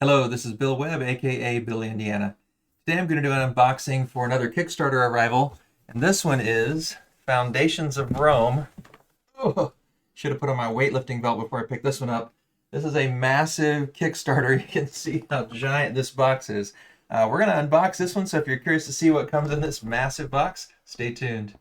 Hello, this is Bill Webb, aka Billy Indiana. Today I'm going to do an unboxing for another Kickstarter arrival, and this one is Foundations of Rome. Oh, should have put on my weightlifting belt before I picked this one up. This is a massive Kickstarter. You can see how giant this box is. We're going to unbox this one, so if you're curious to see what comes in this massive box, stay tuned.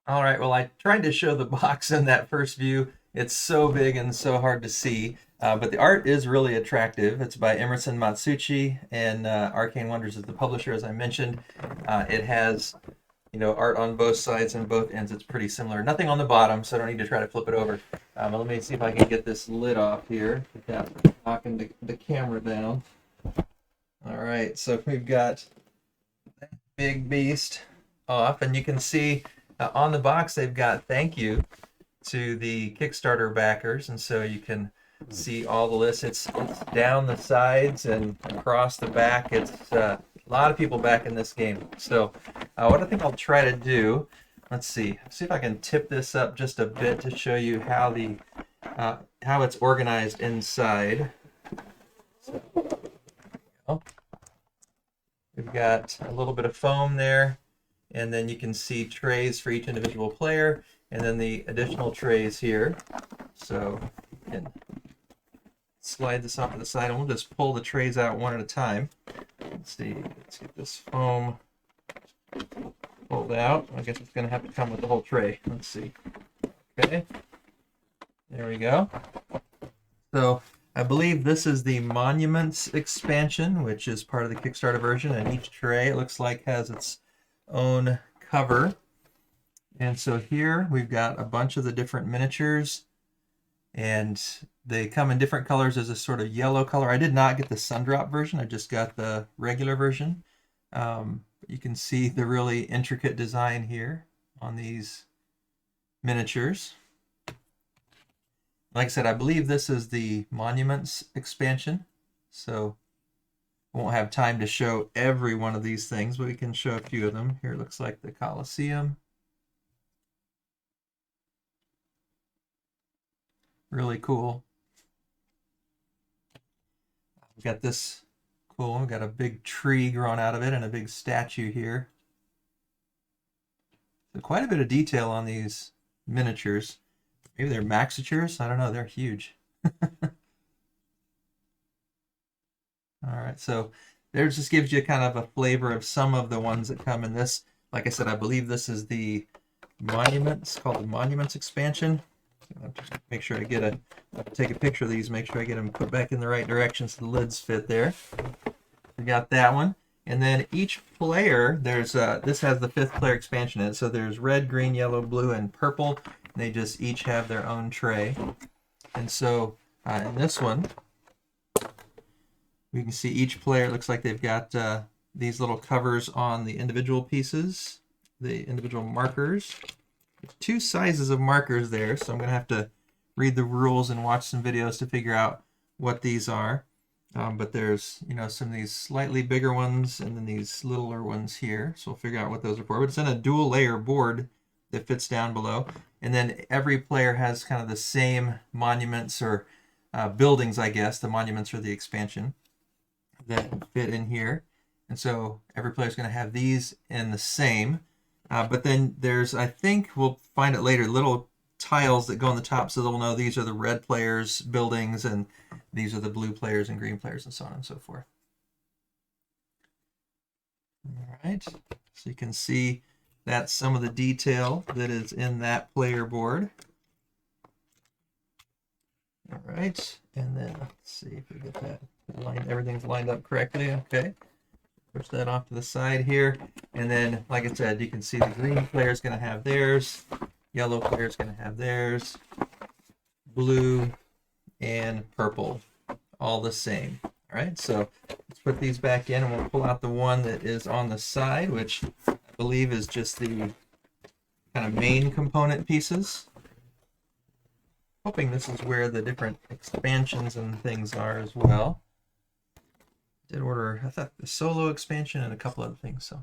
All right, well, I tried to show the box in that first view. It's so big and so hard to see, but the art is really attractive. It's by Emerson Matsuuchi, and Arcane Wonders is the publisher, as I mentioned. It has, art on both sides and both ends. It's pretty similar. Nothing on the bottom, so I don't need to try to flip it over. But let me see if I can get this lid off here without knocking the camera down. All right, so we've got that big beast off, and you can see on the box they've got thank you to the Kickstarter backers, and so you can see all the lists. It's down the sides and across the back. It's a lot of people backing this game. So what I think I'll try to do, let's see if I can tip this up just a bit to show you how how it's organized inside. So, we've got a little bit of foam there, and then you can see trays for each individual player, and then the additional trays here. So you can slide this off to the side, and we'll just pull the trays out one at a time. Let's get this foam pulled out. I guess it's going to have to come with the whole tray. Let's see. Okay, there we go. So I believe this is the Monuments expansion, which is part of the Kickstarter version, and each tray, it looks like, has its own cover. And so here we've got a bunch of the different miniatures, and they come in different colors. There's a sort of yellow color. I did not get the Sundrop version, I just got the regular version. You can see the really intricate design here on these miniatures. Like I said, I believe this is the Monuments expansion, so I won't have time to show every one of these things, but we can show a few of them. Here it looks like the Colosseum. Really cool. We've got this cool, we've got a big tree growing out of it and a big statue here. So quite a bit of detail on these miniatures. Maybe they're maxitures? I don't know, they're huge. All right, so there just gives you kind of a flavor of some of the ones that come in this. Like I said, I believe this is the Monuments, called the Monuments expansion. I'll just make sure I take a picture of these, make sure I get them put back in the right direction so the lids fit there. We got that one. And then each player, this has the 5th player expansion in it. So there's red, green, yellow, blue, and purple. And they just each have their own tray. And so in this one, we can see each player, it looks like they've got these little covers on the individual pieces, the individual markers. There's 2 sizes of markers there, so I'm going to have to read the rules and watch some videos to figure out what these are. But there's, some of these slightly bigger ones and then these littler ones here, so we'll figure out what those are for. But it's in a dual layer board that fits down below. And then every player has kind of the same monuments or buildings, I guess. The monuments are the expansion that fit in here, and so every player is going to have these in the same, but then there's, I think we'll find it later, little tiles that go on the top so they'll know these are the red players' buildings and these are the blue players and green players, and so on and so forth. All right, so you can see that's some of the detail that is in that player board. All right, and then let's see if we get that everything's lined up correctly. Okay, push that off to the side here, and then, like I said, you can see the green player is going to have theirs, yellow player is going to have theirs, blue and purple, all the same. All right, so let's put these back in, and we'll pull out the one that is on the side, which I believe is just the kind of main component pieces. Hoping this is where the different expansions and things are as well. Did order, I thought, the solo expansion and a couple other things. So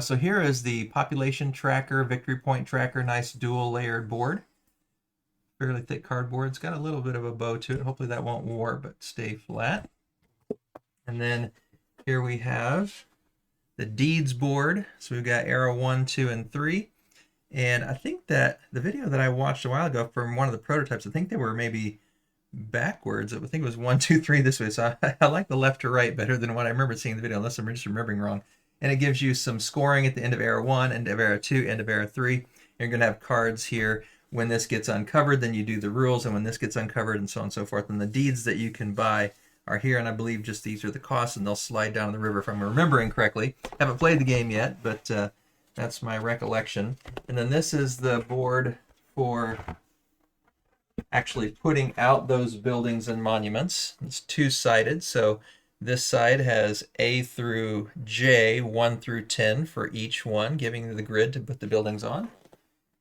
So here is the population tracker, victory point tracker, nice dual layered board. Fairly thick cardboard. It's got a little bit of a bow to it. Hopefully that won't warp, but stay flat. And then here we have the deeds board. So we've got arrow 1, 2, and 3. And I think that the video that I watched a while ago from one of the prototypes, I think they were maybe backwards. I think it was 1, 2, 3 this way. So I like the left to right better than what I remember seeing in the video, unless I'm just remembering wrong. And it gives you some scoring at the end of arrow 1, end of arrow 2, end of arrow 3. You're going to have cards here. When this gets uncovered, then you do the rules, and when this gets uncovered, and so on and so forth. And the deeds that you can buy are here, and I believe just these are the costs, and they'll slide down the river if I'm remembering correctly. Haven't played the game yet, but that's my recollection. And then this is the board for actually putting out those buildings and monuments. It's two-sided, so this side has A through J, 1 through 10 for each one, giving you the grid to put the buildings on.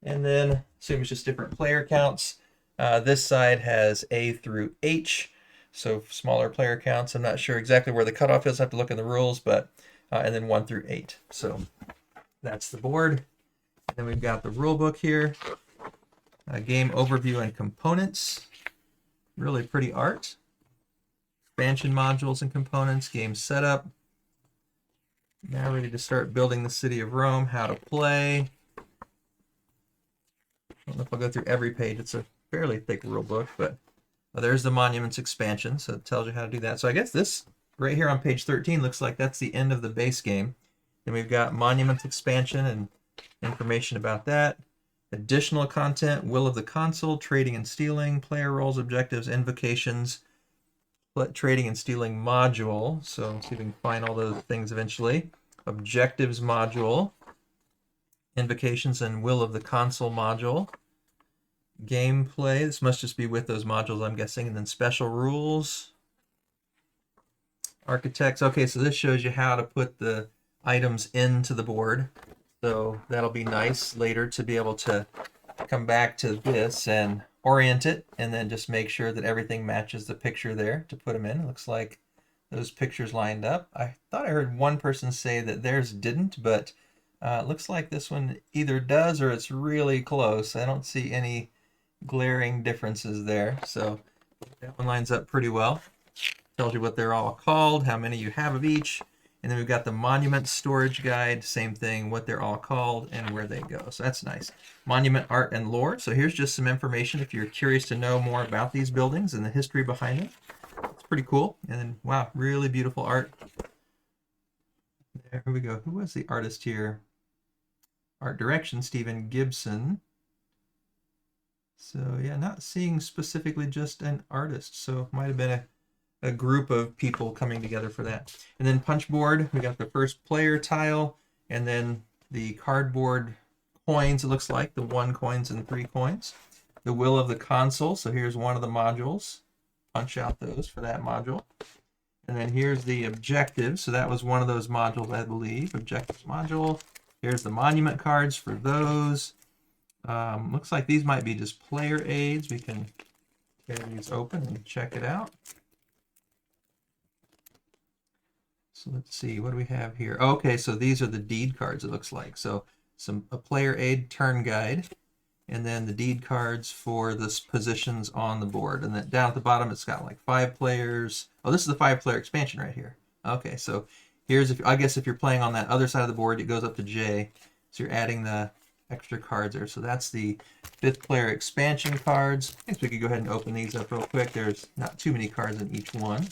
And then, assume it's just different player counts. This side has A through H, so smaller player counts. I'm not sure exactly where the cutoff is. I have to look in the rules, but and then 1 through 8. So that's the board. And then we've got the rule book here. Game overview and components. Really pretty art. Expansion modules and components. Game setup. Now ready to start building the city of Rome. How to play. I don't know if I'll go through every page. It's a fairly thick rule book, but there's the monuments expansion, so it tells you how to do that. So I guess this right here on page 13 looks like that's the end of the base game. Then we've got monuments expansion and information about that. Additional content, will of the console, trading and stealing, player roles, objectives, invocations, trading and stealing module. So let's see if we can find all those things eventually. Objectives module. Invocations and will of the console module. Gameplay, this must just be with those modules, I'm guessing. And then special rules. Architects, okay, so this shows you how to put the items into the board. So that'll be nice later to be able to come back to this and orient it, and then just make sure that everything matches the picture there to put them in. It looks like those pictures lined up. I thought I heard one person say that theirs didn't, but it looks like this one either does or it's really close. I don't see any glaring differences there. So that one lines up pretty well. Tells you what they're all called, how many you have of each. And then we've got the monument storage guide, same thing, what they're all called and where they go. So that's nice. Monument art and lore. So here's just some information if you're curious to know more about these buildings and the history behind them. It's pretty cool. And then, wow, really beautiful art. There we go. Who was the artist here? Art direction, Stephen Gibson. So yeah, not seeing specifically just an artist. So it might have been a group of people coming together for that. And then punch board, we got the first player tile, and then the cardboard coins, it looks like, the 1 coins and 3 coins. The will of the console, so here's one of the modules. Punch out those for that module. And then here's the objectives, so that was one of those modules, I believe. Objectives module. Here's the monument cards for those. Looks like these might be just player aids. We can tear these open and check it out. So let's see, what do we have here? Okay, so these are the deed cards, it looks like. So a player aid turn guide, and then the deed cards for the positions on the board. And then down at the bottom, it's got like 5 players. Oh, this is the 5-player expansion right here. Okay, so here's, I guess if you're playing on that other side of the board, it goes up to J. So you're adding the extra cards there. So that's the 5th player expansion cards. I guess we could go ahead and open these up real quick. There's not too many cards in each one.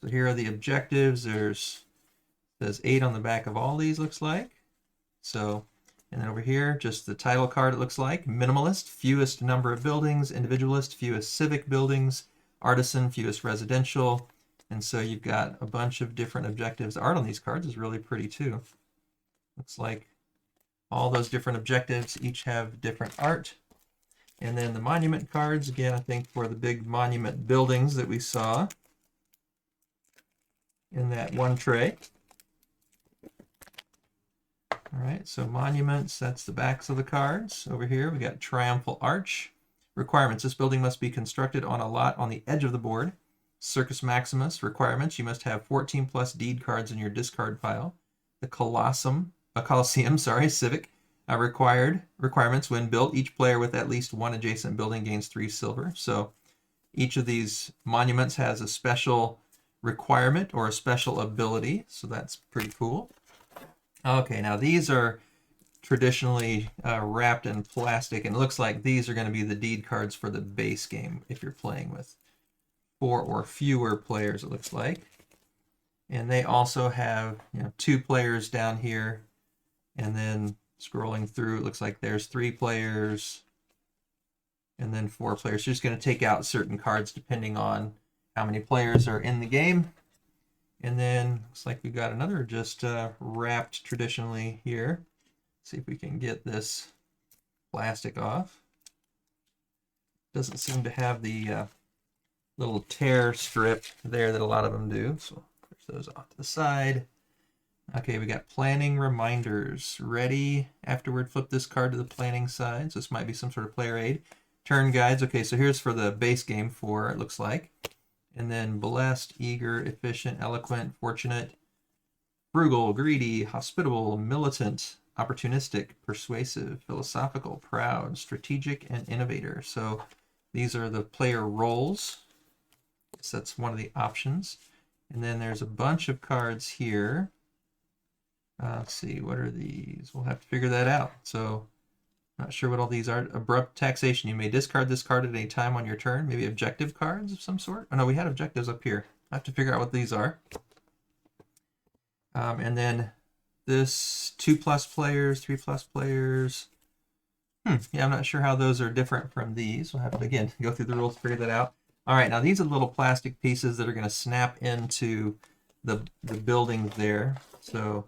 So here are the objectives. There's says 8 on the back of all these, looks like. So, and then over here, just the title card, it looks like. Minimalist, fewest number of buildings. Individualist, fewest civic buildings. Artisan, fewest residential. And so you've got a bunch of different objectives. The art on these cards is really pretty too. Looks like all those different objectives each have different art. And then the monument cards, again, I think for the big monument buildings that we saw in that one tray. All right, so monuments, that's the backs of the cards. Over here, we got Triumphal Arch. Requirements, this building must be constructed on a lot on the edge of the board. Circus Maximus, requirements, you must have 14 plus deed cards in your discard pile. the Colosseum, sorry, Civic. Requirements: when built, each player with at least one adjacent building gains 3 silver. So each of these monuments has a special requirement or a special ability, so that's pretty cool. Okay, now these are traditionally wrapped in plastic, and it looks like these are going to be the deed cards for the base game if you're playing with 4 or fewer players, it looks like. And they also have 2 players down here, and then scrolling through, it looks like there's 3 players, and then 4 players. So you're just going to take out certain cards depending on how many players are in the game. And then looks like we've got another just wrapped traditionally here. Let's see if we can get this plastic off. Doesn't seem to have the little tear strip there that a lot of them do. So push those off to the side. Okay, we got planning reminders. Ready. Afterward, flip this card to the planning side. So this might be some sort of player aid. Turn guides. Okay, so here's for the base game 4, it looks like. And then blessed, eager, efficient, eloquent, fortunate, frugal, greedy, hospitable, militant, opportunistic, persuasive, philosophical, proud, strategic, and innovator. So these are the player roles. So that's one of the options. And then there's a bunch of cards here. Let's see, what are these? We'll have to figure that out. So not sure what all these are. Abrupt taxation. You may discard this card at any time on your turn. Maybe objective cards of some sort. Oh no, we had objectives up here. I have to figure out what these are. And then this 2+ players, 3+ players. Yeah, I'm not sure how those are different from these. We'll have to, again, go through the rules to figure that out. All right, now these are little plastic pieces that are going to snap into the buildings there. So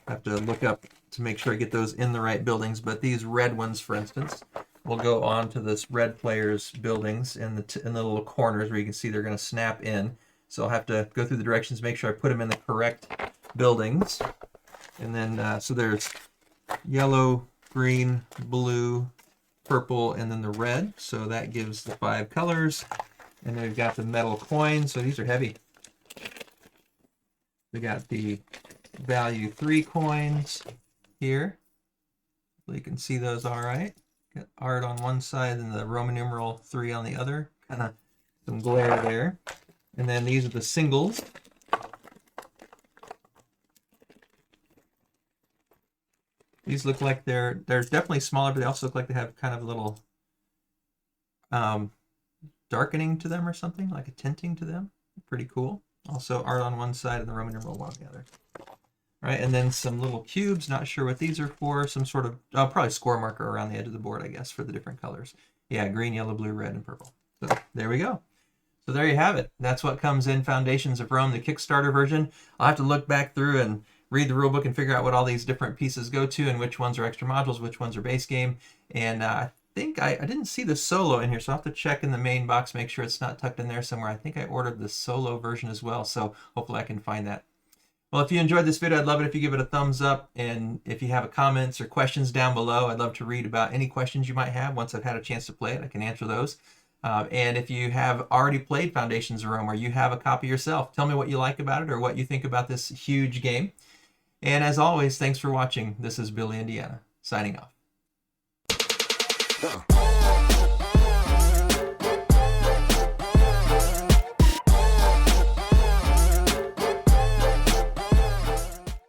have to look up to make sure I get those in the right buildings. But these red ones, for instance, will go on to this red player's buildings in the little corners where you can see they're going to snap in. So I'll have to go through the directions, make sure I put them in the correct buildings. And then, so there's yellow, green, blue, purple, and then the red. So that gives the 5 colors. And then we've got the metal coins. So these are heavy. We got the value 3 coins here. So you can see those all right. Got art on one side and the Roman numeral 3 on the other. Kind of some glare there. And then these are the singles. These look like they're definitely smaller, but they also look like they have kind of a little darkening to them or something, like a tinting to them. Pretty cool. Also art on one side and the Roman numeral 1 on the other. All right, and then some little cubes. Not sure what these are for. Some sort of, probably score marker around the edge of the board, I guess, for the different colors. Yeah, green, yellow, blue, red, and purple. So there we go. So there you have it. That's what comes in Foundations of Rome, the Kickstarter version. I'll have to look back through and read the rulebook and figure out what all these different pieces go to and which ones are extra modules, which ones are base game. And I think I didn't see the solo in here, so I'll have to check in the main box, make sure it's not tucked in there somewhere. I think I ordered the solo version as well, so hopefully I can find that. Well, if you enjoyed this video, I'd love it if you give it a thumbs up. And if you have comments or questions down below, I'd love to read about any questions you might have. Once I've had a chance to play it, I can answer those. And if you have already played Foundations of Rome or you have a copy yourself, tell me what you like about it or what you think about this huge game. And as always, thanks for watching. This is Billy, Indiana, signing off.